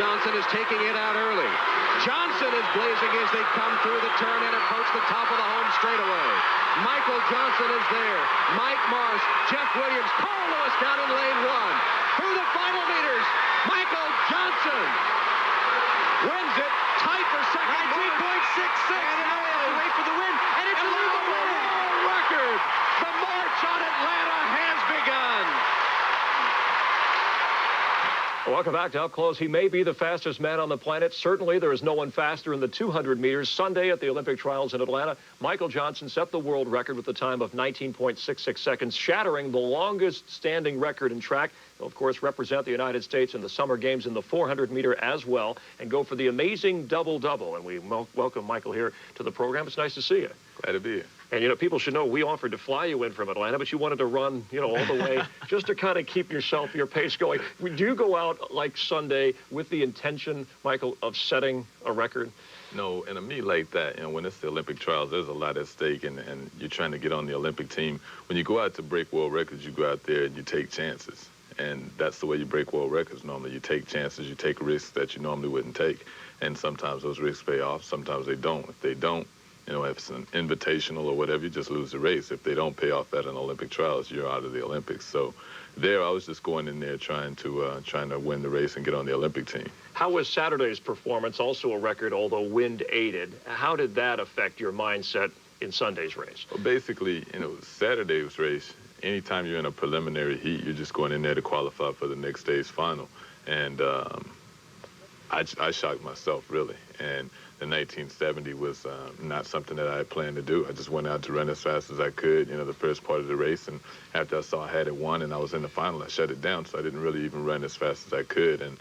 Johnson is taking it out early. Johnson is blazing as they come through the turn and approach the top of the home straightaway. Michael Johnson is there. Mike Marsh, Jeff Williams, Carl Lewis down in lane 1. Through the final meters, Michael Johnson wins it. Tight for second. 19.66. Now they have to wait for the win, and it's a legal win. World record. The march on Atlanta has begun. Welcome back to Up Close. He may be the fastest man on the planet. Certainly, there is no one faster in the 200 meters. Sunday at the Olympic trials in Atlanta, Michael Johnson set the world record with a time of 19.66 seconds, shattering the longest standing record in track. He'll, of course, represent the United States in the Summer Games in the 400 meter as well and go for the amazing double-double. And we welcome Michael here to the program. It's nice to see you. Glad to be here. And, you know, people should know we offered to fly you in from Atlanta, but you wanted to run, you know, all the way just to kind of keep your pace going. Do you go out like Sunday with the intention, Michael, of setting a record? No, in a meet like that, you know, when it's the Olympic trials, there's a lot at stake, and you're trying to get on the Olympic team. When you go out to break world records, you go out there and you take chances. And that's the way you break world records normally. You take chances, you take risks that you normally wouldn't take. And sometimes those risks pay off, sometimes they don't. If they don't, you know, if it's an invitational or whatever, you just lose the race. If they don't pay off at an Olympic trials, you're out of the Olympics. So there, I was just going in there trying to win the race and get on the Olympic team. How was Saturday's performance, also a record, although wind aided? How did that affect your mindset in Sunday's race? Well, basically, you know, Saturday's race, anytime you're in a preliminary heat, you're just going in there to qualify for the next day's final. And I shocked myself, really. And the 1970 was not something that I had planned to do. I just went out to run as fast as I could, you know, the first part of the race. And after I saw I had it won and I was in the final, I shut it down. So I didn't really even run as fast as I could. And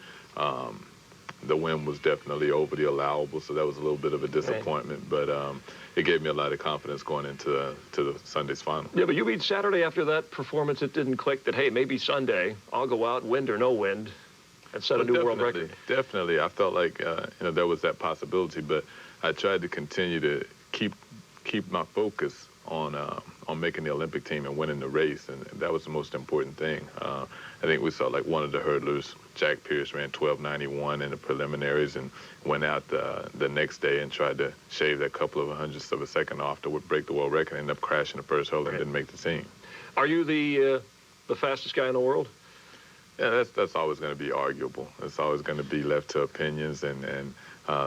the win was definitely over the allowable. So that was a little bit of a disappointment. But it gave me a lot of confidence going into the Sunday's final. Yeah, but you mean Saturday after that performance, it didn't click that, hey, maybe Sunday I'll go out, wind or no wind, and set a new world record. Definitely. I felt like, you know, there was that possibility, but I tried to continue to keep my focus on making the Olympic team and winning the race, and that was the most important thing. I think we saw like one of the hurdlers, Jack Pierce, ran 12:91 in the preliminaries and went out the next day and tried to shave that couple of hundredths of a second off to break the world record, and ended up crashing the first hurdle and didn't make the team. Are you the fastest guy in the world? Yeah, that's always going to be arguable. It's always going to be left to opinions, and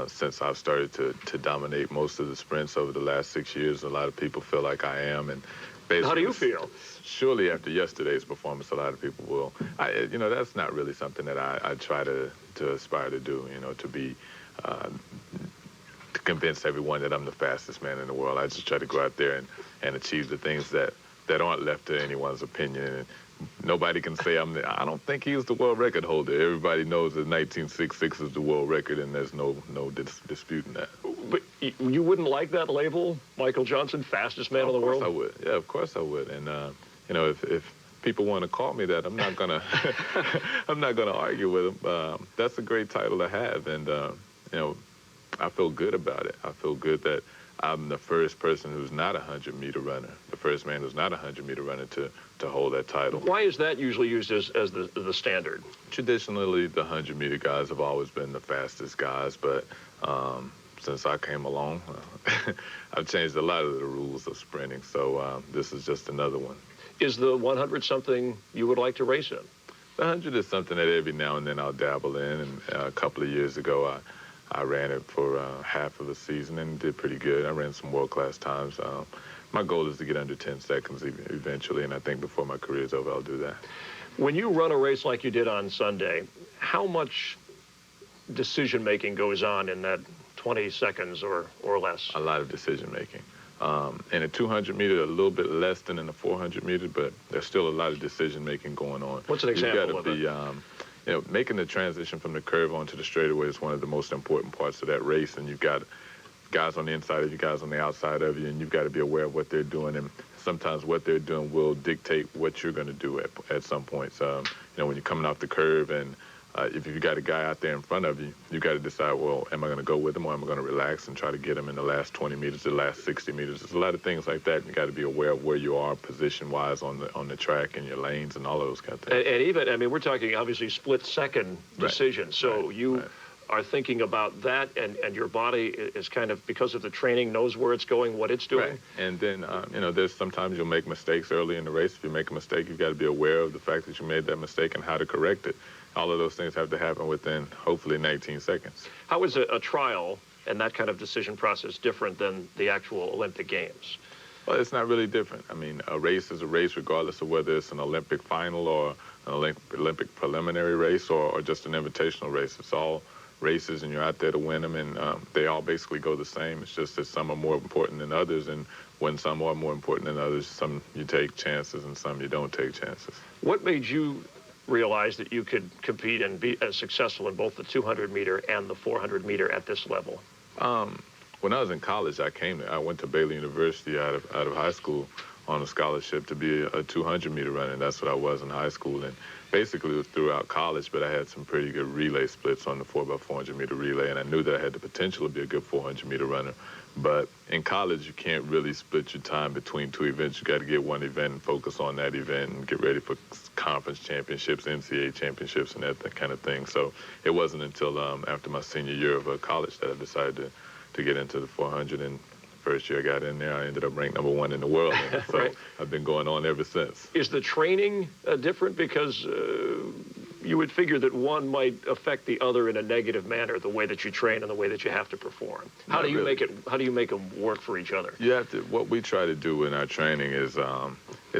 since I've started to dominate most of the sprints over the last 6 years, a lot of people feel like I am. And basically, how do you feel? Surely after yesterday's performance, a lot of people will. You know, that's not really something that I try to aspire to do, you know, to be to convince everyone that I'm the fastest man in the world. I just try to go out there and achieve the things that aren't left to anyone's opinion. And nobody can say I don't think he's the world record holder. Everybody knows that 1966 is the world record, and there's no disputing that. But you wouldn't like that label, Michael Johnson, fastest man in the world? Of course I would. Yeah, of course I would. And you know, if people want to call me that, I'm not gonna argue with them. That's a great title to have, and you know, I feel good about it. I feel good that I'm the first person who's not a 100-meter runner, the first man who's not a 100-meter runner to hold that title. Why is that usually used as the standard? Traditionally, the 100-meter guys have always been the fastest guys, but since I came along, I've changed a lot of the rules of sprinting, so this is just another one. Is the 100 something you would like to race in? The 100 is something that every now and then I'll dabble in, and a couple of years ago, I ran it for half of a season and did pretty good. I ran some world-class times. My goal is to get under 10 seconds eventually, and I think before my career is over, I'll do that. When you run a race like you did on Sunday, how much decision-making goes on in that 20 seconds or less? A lot of decision-making. In a 200-meter, a little bit less than in a 400-meter, but there's still a lot of decision-making going on. What's an example of it? You know, making the transition from the curve onto the straightaway is one of the most important parts of that race, and you've got guys on the inside of you, guys on the outside of you, and you've got to be aware of what they're doing, and sometimes what they're doing will dictate what you're going to do at some point. So, you know, when you're coming off the curve, and if you've got a guy out there in front of you, you've got to decide, well, am I going to go with him, or am I going to relax and try to get him in the last 20 meters, the last 60 meters? There's a lot of things like that. You got to be aware of where you are position-wise on the track and your lanes and all of those kind of things. And even, I mean, we're talking obviously split-second decisions. So you are thinking about that, and your body is kind of, because of the training, knows where it's going, what it's doing. Right. And then, there's sometimes you'll make mistakes early in the race. If you make a mistake, you've got to be aware of the fact that you made that mistake and how to correct it. All of those things have to happen within, hopefully, 19 seconds. How is a trial and that kind of decision process different than the actual Olympic Games? Well, it's not really different. I mean, a race is a race regardless of whether it's an Olympic final or an Olympic preliminary race or just an invitational race. It's all races, and you're out there to win them, and they all basically go the same. It's just that some are more important than others, and when some are more important than others, some you take chances and some you don't take chances. What made you realize that you could compete and be as successful in both the 200-meter and the 400-meter at this level? When I was in college, I went to Baylor University out of high school on a scholarship to be a 200-meter runner, and that's what I was in high school. And basically it was throughout college, but I had some pretty good relay splits on the 4x400-meter relay, and I knew that I had the potential to be a good 400-meter runner. But in college, you can't really split your time between two events. You got to get one event and focus on that event and get ready for conference championships, NCAA championships, and that kind of thing. So it wasn't until after my senior year of college that I decided to get into the 400. And first year I got in there, I ended up ranked #1 in the world. And so right. I've been going on ever since. Is the training different? Because you would figure that one might affect the other in a negative manner, the way that you train and the way that you have to perform. How do you make them work for each other? You have to. What we try to do in our training is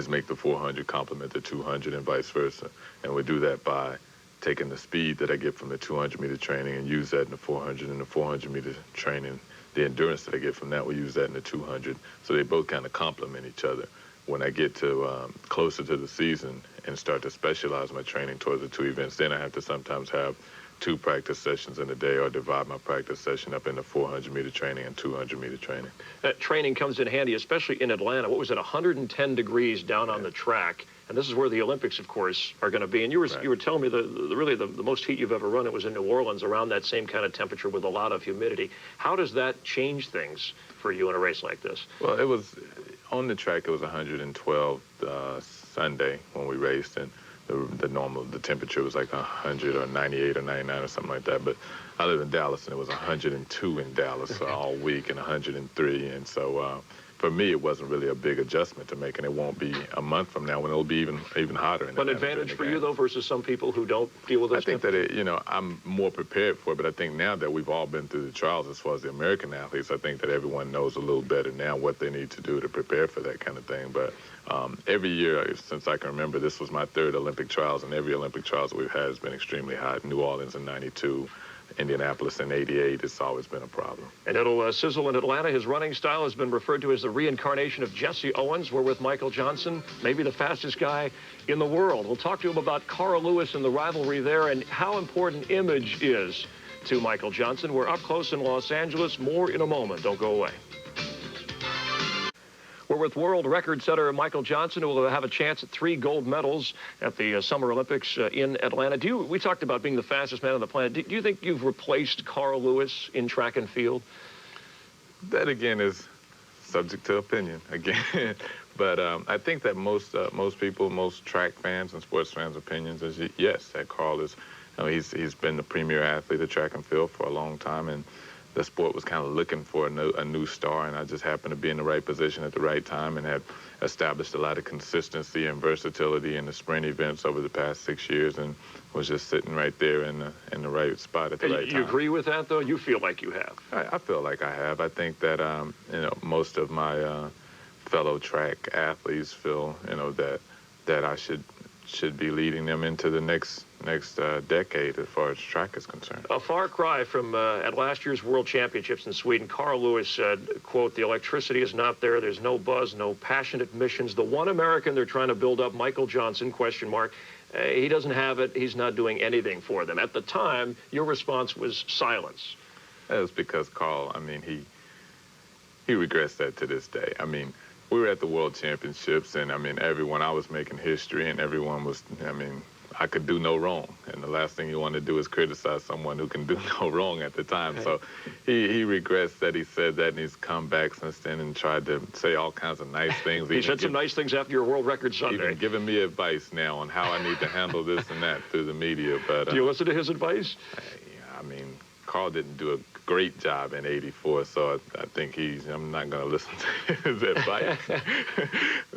make the 400 complement the 200 and vice versa, and we do that by taking the speed that I get from the 200-meter training and use that in the 400, and the 400-meter training, the endurance that I get from that, we use that in the 200. So they both kind of complement each other. When I get to closer to the season and start to specialize my training towards the two events, then I have to sometimes have 2 practice sessions in a day or divide my practice session up into 400-meter training and 200-meter training. That training comes in handy, especially in Atlanta. What was it, 110 degrees down on the track? And this is where the Olympics, of course, are going to be. And you were telling me the most heat you've ever run, it was in New Orleans, around that same kind of temperature with a lot of humidity. How does that change things for you in a race like this? Well, it was on the track. It was 112 Sunday when we raced, and the temperature was like 100 or 98 or 99 or something like that. But I live in Dallas, and it was 102 in Dallas all week and 103. And so for me, it wasn't really a big adjustment to make, and it won't be a month from now when it'll be even hotter. An advantage for you, though, versus some people who don't deal with this? I think that, I'm more prepared for it, but I think now that we've all been through the trials as far as the American athletes, I think that everyone knows a little better now what they need to do to prepare for that kind of thing. But every year, since I can remember, this was my 3rd Olympic trials, and every Olympic trials that we've had has been extremely hot. New Orleans in 92. Indianapolis in 88, it's always been a problem. And it'll sizzle in Atlanta. His running style has been referred to as the reincarnation of Jesse Owens. We're with Michael Johnson, maybe the fastest guy in the world. We'll talk to him about Carl Lewis and the rivalry there and how important image is to Michael Johnson. We're up close in Los Angeles. More in a moment. Don't go away. We're with world record setter Michael Johnson, who will have a chance at 3 gold medals at the Summer Olympics in Atlanta. We talked about being the fastest man on the planet. Do you think you've replaced Carl Lewis in track and field? That, again, is subject to opinion, again. But I think that most people, most track fans and sports fans' opinions is yes, that Carl is, he's been the premier athlete of track and field for a long time, and the sport was kind of looking for a new star, and I just happened to be in the right position at the right time and had established a lot of consistency and versatility in the sprint events over the past 6 years, and was just sitting right there in the right spot at the right time. You agree with that, though? You feel like you have? I feel like I have. I think that most of my fellow track athletes feel that I should be leading them into the next decade as far as track is concerned. A far cry from at last year's World Championships in Sweden. Carl Lewis said, quote, "The electricity is not there. There's no buzz, no passionate missions. The one American they're trying to build up, Michael Johnson, question mark. He doesn't have it. He's not doing anything for them." At the time, your response was silence. That was because Carl, he regrets that to this day. We were at the World Championships, and I was making history, and everyone was, I could do no wrong. And the last thing you want to do is criticize someone who can do no wrong at the time. So he regrets that he said that, and he's come back since then and tried to say all kinds of nice things. He said some nice things after your world record Sunday. Even giving me advice now on how I need to handle this and that through the media. But do you listen to his advice? Carl didn't do a great job in '84, so I think I'm not going to listen to his advice. I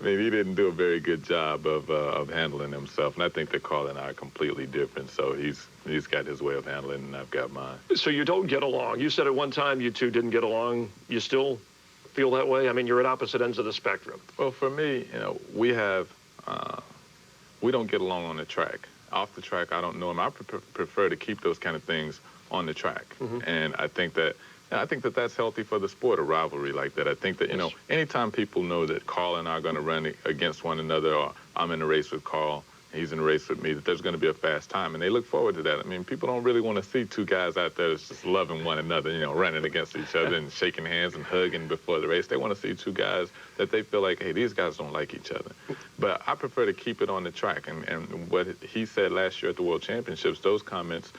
mean, he didn't do a very good job of handling himself, and I think that Carl and I are completely different. So he's got his way of handling, and I've got mine. So you don't get along. You said at one time you two didn't get along. You still feel that way? I mean, you're at opposite ends of the spectrum. Well, for me, we don't get along on the track. Off the track, I don't know him. I prefer to keep those kind of things on the track. And I think that that's healthy for the sport, a rivalry like that. I think that, anytime people know that Carl and I are going to run against one another, or I'm in a race with Carl, and he's in a race with me, that there's going to be a fast time. And they look forward to that. I mean, people don't really want to see two guys out there that's just loving one another, running against each other and shaking hands and hugging before the race. They want to see two guys that they feel like, hey, these guys don't like each other. But I prefer to keep it on the track. And what he said last year at the World Championships, those comments,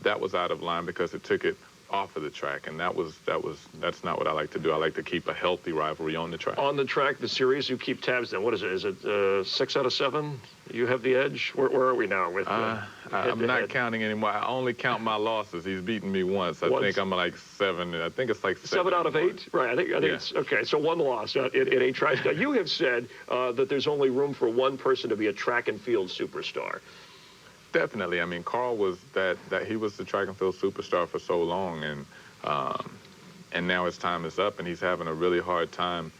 that was out of line because it took it off of the track, and that's not what I like to do. I like to keep a healthy rivalry on the track. On the track, the series, you keep tabs then. What is it? Is it 6 out of 7? You have the edge? Where are we now? With I'm not counting anymore. I only count my losses. He's beaten me once. I think I'm like 7. I think it's like 7 out of 8? Right. I think it's okay. So 1 loss in 8 tries. Now, you have said that there's only room for one person to be a track and field superstar. Definitely. I mean, Carl was that he was the track and field superstar for so long, and now his time is up, and he's having a really hard time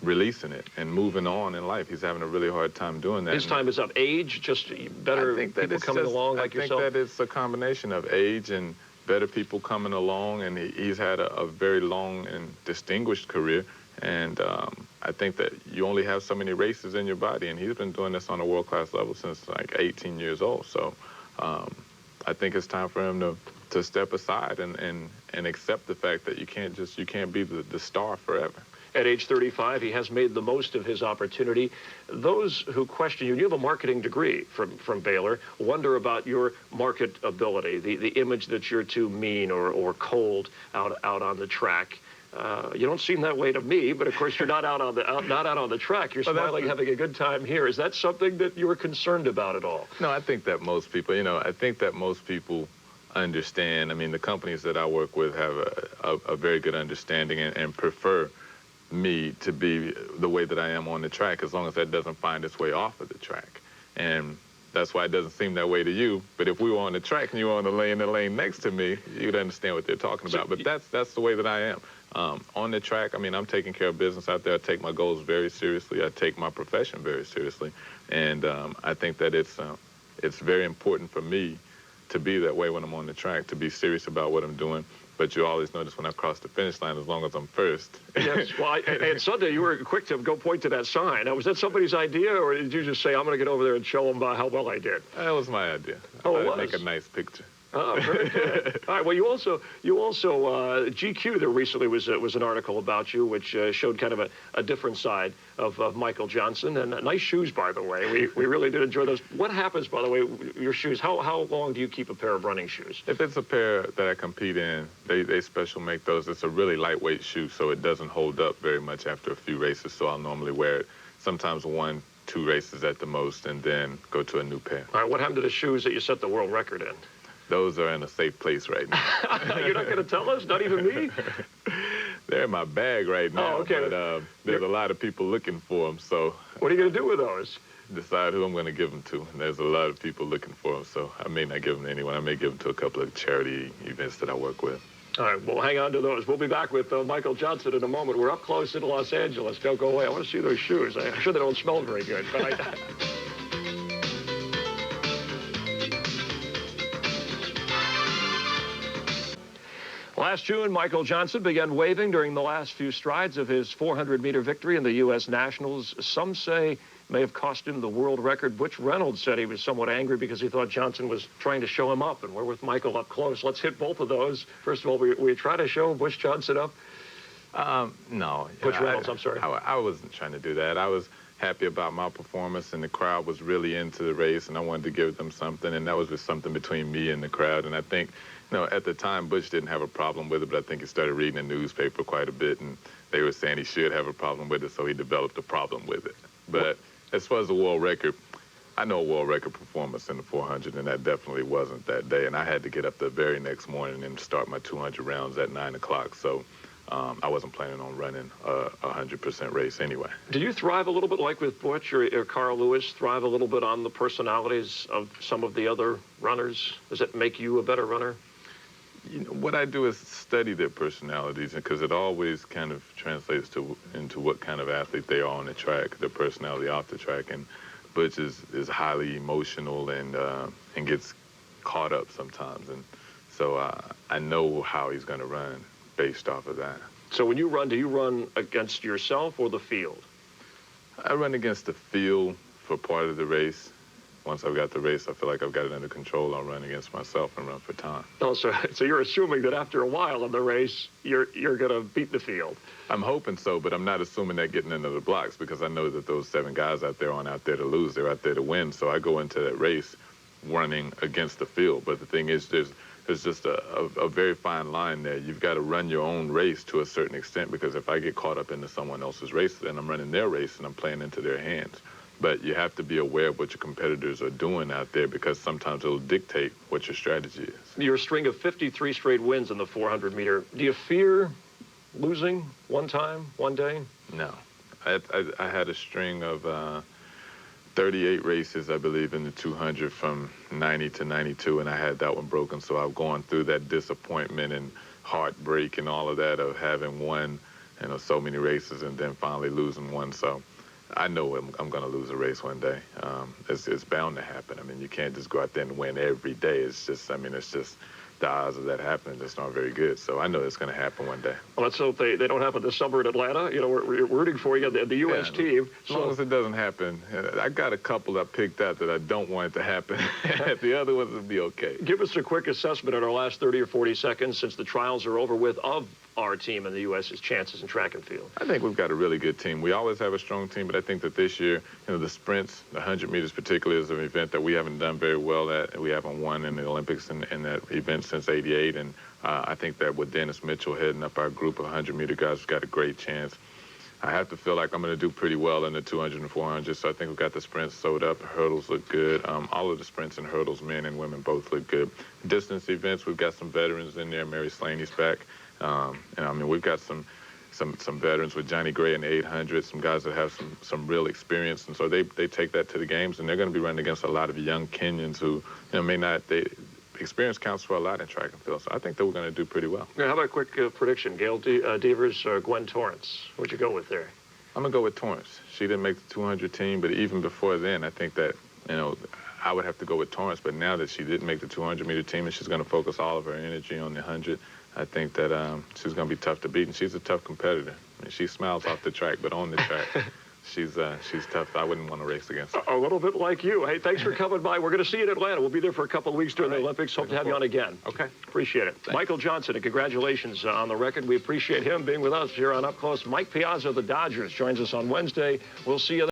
releasing it and moving on in life. He's having a really hard time doing that. His time is up. Age, just better people coming along like yourself? I think that it's a combination of age and better people coming along, and he's had a very long and distinguished career. And I think that you only have so many races in your body, and he's been doing this on a world-class level since like 18 years old. So I think it's time for him to step aside and accept the fact that you can't be the star forever. At age 35, he has made the most of his opportunity. Those who question you have a marketing degree from Baylor, wonder about your marketability, the image that you're too mean or cold out on the track. You don't seem that way to me, but of course you're not out on the track. You're smiling, having a good time here. Is that something that you were concerned about at all? No, I think that most people, understand. I mean, the companies that I work with have a very good understanding and prefer me to be the way that I am on the track, as long as that doesn't find its way off of the track. And that's why it doesn't seem that way to you. But if we were on the track and you were on the lane next to me, you'd understand what they're talking about. But that's the way that I am. On the track, I mean, I'm taking care of business out there. I take my goals very seriously. I take my profession very seriously. And I think that it's very important for me to be that way when I'm on the track, to be serious about what I'm doing. But you always notice when I cross the finish line, as long as I'm first. Yes, well, and Sunday you were quick to go point to that sign. Now, was that somebody's idea, or did you just say, I'm going to get over there and show them how well I did? That was my idea. Oh, it was? Make a nice picture. Oh, very good. All right. Well, you also GQ. There recently was an article about you, which showed kind of a different side of Michael Johnson. And nice shoes, by the way. We really did enjoy those. What happens, by the way, your shoes? How long do you keep a pair of running shoes? If it's a pair that I compete in, they special make those. It's a really lightweight shoe, so it doesn't hold up very much after a few races. So I'll normally wear it sometimes 1-2 races at the most, and then go to a new pair. All right. What happened to the shoes that you set the world record in? Those are in a safe place right now. You're not going to tell us? Not even me? They're in my bag right now. Oh, okay. But there's a lot of people looking for them, so... What are you going to do with those? Decide who I'm going to give them to. And there's a lot of people looking for them, so I may not give them to anyone. I may give them to a couple of charity events that I work with. All right, well, hang on to those. We'll be back with Michael Johnson in a moment. We're up close in Los Angeles. Don't go away. I want to see those shoes. I'm sure they don't smell very good, but Last June, Michael Johnson began waving during the last few strides of his 400-meter victory in the U.S. Nationals. Some say may have cost him the world record. Butch Reynolds said he was somewhat angry because he thought Johnson was trying to show him up, and we're with Michael up close. Let's hit both of those. First of all, we try to show Butch Johnson up? No. Butch Reynolds, I'm sorry. I wasn't trying to do that. I was happy about my performance, and the crowd was really into the race, and I wanted to give them something, and that was just something between me and the crowd. And I think, at the time, Butch didn't have a problem with it, but I think he started reading the newspaper quite a bit, and they were saying he should have a problem with it, so he developed a problem with it. But as far as the world record, I know a world record performance in the 400, and that definitely wasn't that day. And I had to get up the very next morning and start my 200 rounds at 9 o'clock. So I wasn't planning on running a 100% race anyway. Do you thrive a little bit like with Butch or Carl Lewis, thrive a little bit on the personalities of some of the other runners? Does it make you a better runner? You know, what I do is study their personalities, because it always kind of translates into what kind of athlete they are on the track, their personality off the track. And Butch is highly emotional and gets caught up sometimes. And so I know how he's going to run based off of that. So when you run, do you run against yourself or the field? I run against the field for part of the race. Once I've got the race, I feel like I've got it under control. I'll run against myself and run for time. Oh, so you're assuming that after a while in the race, you're going to beat the field. I'm hoping so, but I'm not assuming that getting into the blocks, because I know that those 7 guys out there aren't out there to lose. They're out there to win. So I go into that race running against the field. But the thing is, there's just a very fine line there. You've got to run your own race to a certain extent, because if I get caught up into someone else's race, then I'm running their race and I'm playing into their hands. But you have to be aware of what your competitors are doing out there, because sometimes it'll dictate what your strategy is. Your string of 53 straight wins in the 400 meter. Do you fear losing one time, one day? No. I had a string of 38 races, I believe, in the 200 from 90 to 92, and I had that one broken. So I've gone through that disappointment and heartbreak and all of that of having won, so many races and then finally losing one. So I know I'm going to lose a race one day. It's bound to happen. I mean, you can't just go out there and win every day. It's just the odds of that happening just aren't very good. So I know it's going to happen one day. Well, let's hope they don't happen this summer in Atlanta. We're rooting for you, the U.S. team. As long as it doesn't happen. I got a couple I picked out that I don't want it to happen. The other ones will be okay. Give us a quick assessment in our last 30 or 40 seconds, since the trials are over with, of our team and the U.S.'s chances in track and field. I think we've got a really good team. We always have a strong team, but I think that this year, the sprints, the 100 meters particularly, is an event that we haven't done very well at. We haven't won in the Olympics in that event since '88, and I think that with Dennis Mitchell heading up our group of 100-meter guys, we've got a great chance. I have to feel like I'm going to do pretty well in the 200 and 400, so I think we've got the sprints sewed up. Hurdles look good. All of the sprints and hurdles, men and women, both look good. Distance events, we've got some veterans in there. Mary Slaney's back. We've got some veterans with Johnny Gray in the 800, some guys that have some real experience, and so they take that to the games, and they're going to be running against a lot of young Kenyans who may not. Experience counts for a lot in track and field, so I think that we're going to do pretty well. Yeah, how about a quick prediction? Gail Devers or Gwen Torrance? What'd you go with there? I'm going to go with Torrance. She didn't make the 200 team, but even before then, I think that, I would have to go with Torrance, but now that she didn't make the 200-meter team and she's going to focus all of her energy on the 100, I think that she's going to be tough to beat, and she's a tough competitor. I mean, she smiles off the track, but on the track, she's tough. I wouldn't want to race against her. A little bit like you. Hey, thanks for coming by. We're going to see you in Atlanta. We'll be there for a couple of weeks during the Olympics. Hope to have you on again. Okay. Appreciate it. Thanks. Michael Johnson, and congratulations on the record. We appreciate him being with us here on Up Close. Mike Piazza of the Dodgers joins us on Wednesday. We'll see you then.